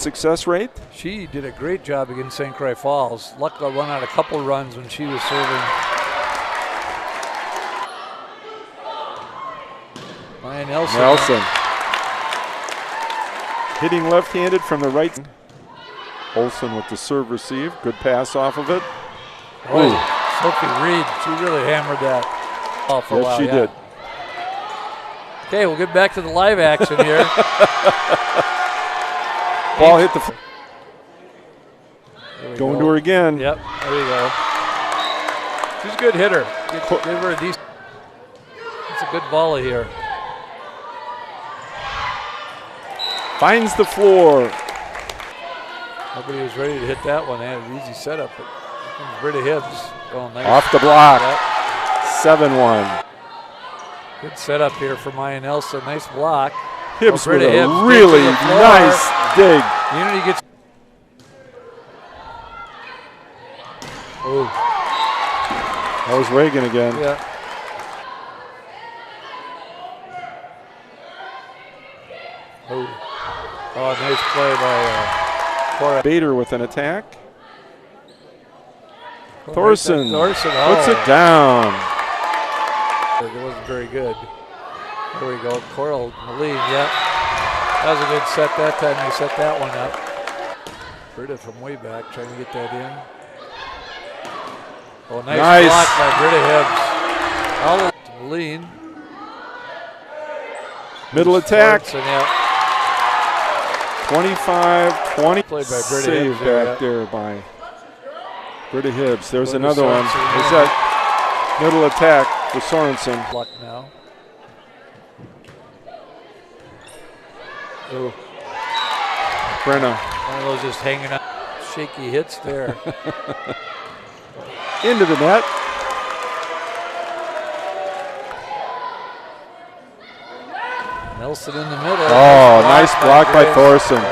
Success rate? She did a great job against St. Croix Falls. Luckily, I won out a couple runs when she was serving. Maya Nelson. Hitting left-handed from the right. Olson with the serve receive. Good pass off of it. Oh, Sophie Reed, she really hammered that ball for a while. Yes, she did. Okay, we'll get back to the live action here. Ball hit the going to her again. Yep, there you go. She's a good hitter. Give her a decent. It's a good volley here. Finds the floor. Nobody was ready to hit that one. They had an easy setup, but here comes Britta Hibbs. Going nice. Off the block. Yep. 7-1. Good setup here for Maya Nelson. Nice block. Hibbs with a Hibbs really nice dig. Unity gets. Oh. That was Reagan again. Yeah. Oh, nice play by Cora. Bader with an attack. Thorson puts it down. It wasn't very good. There we go. Coral Moline, yeah. That was a good set that time. They set that one up. Britta from way back trying to get that in. Oh, nice block by Britta Hibbs. All Moline. Middle attack. Thorson, yeah. 25-20. Played by Britta Save Hibbs there, back there by Britta Hibbs. There's Going another one. Sorensen, There's that middle attack for Sorensen. Luck now. Oh. Brenna. One of those just hanging out. Shaky hits there. Into the net. Nelson in the middle. Oh, nice block by Thorson.